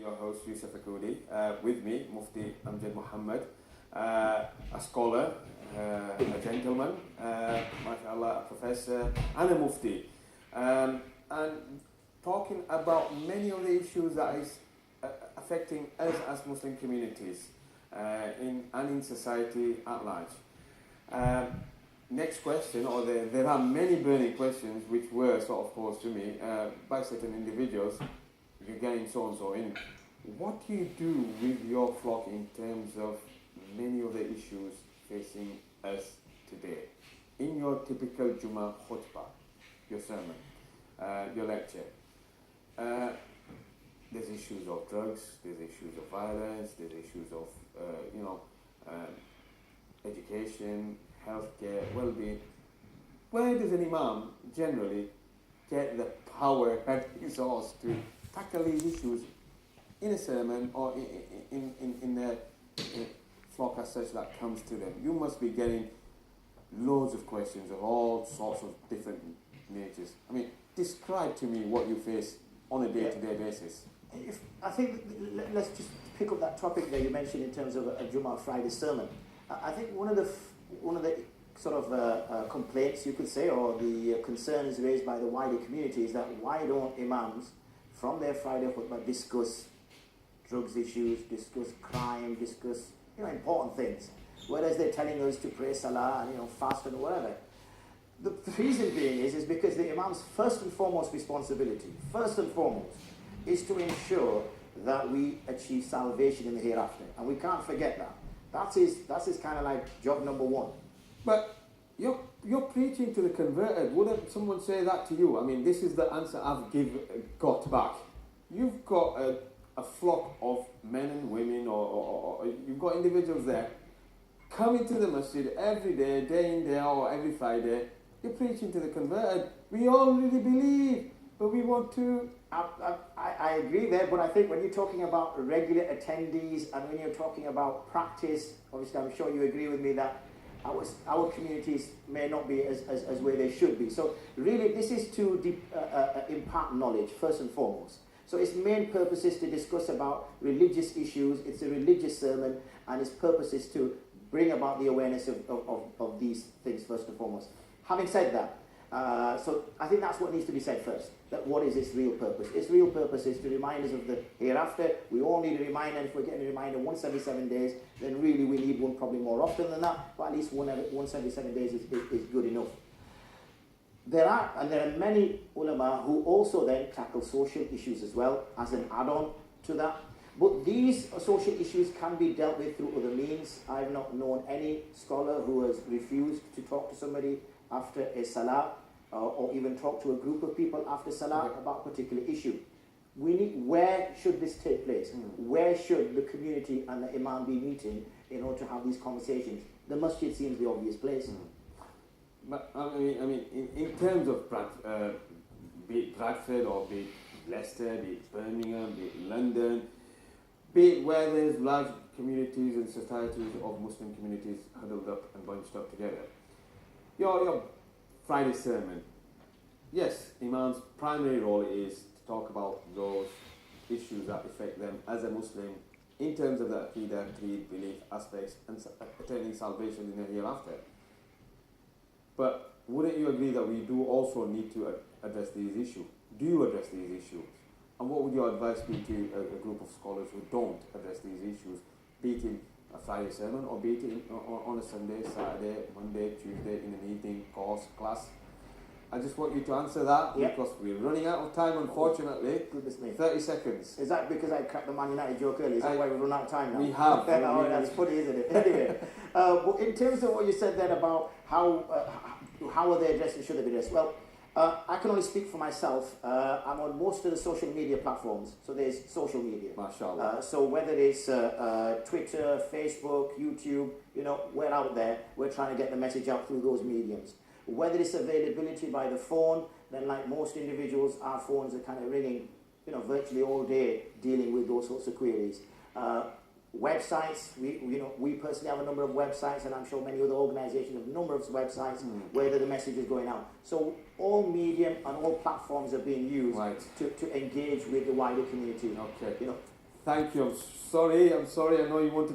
your host Yusuf Akoudi. With me, Mufti Amjad Mohammed, a scholar, a gentleman, mashallah, a professor, and a Mufti. And talking about many of the issues that is affecting us as Muslim communities in society at large. Next question, or there are many burning questions which were sort of posed to me by certain individuals. You're getting so and so in. What do you do with your flock in terms of many of the issues facing us today? In your typical Jummah khutbah, your sermon, your lecture, there's issues of drugs, there's issues of violence, there's issues of education, healthcare, well-being. Where does an imam generally get the power and resource to tackle these issues in a sermon or in a flock as such that comes to them? You must be getting loads of questions of all sorts of different natures. I mean, describe to me what you face on a day-to-day basis. I think let's just pick up that topic that you mentioned in terms of a Jummah Friday sermon. I think one of the sort of complaints, you could say, or the concerns raised by the wider community is that why don't imams from their Friday khutbah discuss drugs issues, discuss crime, discuss important things, whereas they're telling us to pray salah and fast and whatever. The reason being is because the imam's first and foremost responsibility, is to ensure that we achieve salvation in the hereafter, and we can't forget that. That's his kind of like job number one. But you're preaching to the converted. Wouldn't someone say that to you? I mean, this is the answer I've got back. You've got a flock of men and women, or you've got individuals there coming to the masjid every day, day in, day out, or every Friday. You're preaching to the converted. We already believe, but we want to... I agree there, but I think when you're talking about regular attendees and when you're talking about practice, obviously I'm sure you agree with me that our communities may not be as where they should be. So really this is to impart knowledge first and foremost. So its main purpose is to discuss about religious issues. It's a religious sermon, and its purpose is to bring about the awareness of these things first and foremost. Having said that, so I think that's what needs to be said first. That what is its real purpose? Its real purpose is to remind us of the hereafter. We all need a reminder, and if we're getting a reminder once every 7 days, then really we need one probably more often than that, but at least once every 7 days is good enough. There are many ulama who also then tackle social issues as well as an add-on to that. But these social issues can be dealt with through other means. I've not known any scholar who has refused to talk to somebody after a salah, or even talk to a group of people after salah about a particular issue. Where should this take place? Where should the community and the imam be meeting in order to have these conversations? The masjid seems the obvious place. But I mean, in terms of be it Bradford or be it Leicester, be it Birmingham, be it London, be it where there's large communities and societies of Muslim communities huddled up and bunched up together. Your Friday sermon, yes, Imam's primary role is to talk about those issues that affect them as a Muslim in terms of the Aqidah, creed, belief aspects, and attaining salvation in the hereafter. But wouldn't you agree that we do also need to address these issues? Do you address these issues? And what would your advice be to a group of scholars who don't address these issues, be it in a Friday sermon or be it on a Sunday, Saturday, Monday, Tuesday, in an evening course, class? I just want you to answer that because we're running out of time, unfortunately. Goodness me. 30 seconds. Is that because I cracked the Man United joke earlier? Is that why we've run out of time now? We have. That's funny, isn't it? Anyway, but in terms of what you said then about how are they addressed and should they be addressed? Well, I can only speak for myself. I'm on most of the social media platforms. So there's social media. MashaAllah. So whether it's Twitter, Facebook, YouTube, we're out there. We're trying to get the message out through those mediums. Whether it's availability by the phone, then like most individuals, our phones are kind of ringing, virtually all day dealing with those sorts of queries. Websites, we personally have a number of websites, and I'm sure many other organizations have a number of websites where the message is going out. So all medium and all platforms are being used to engage with the wider community. Okay. Thank you. I'm sorry. I know you wanted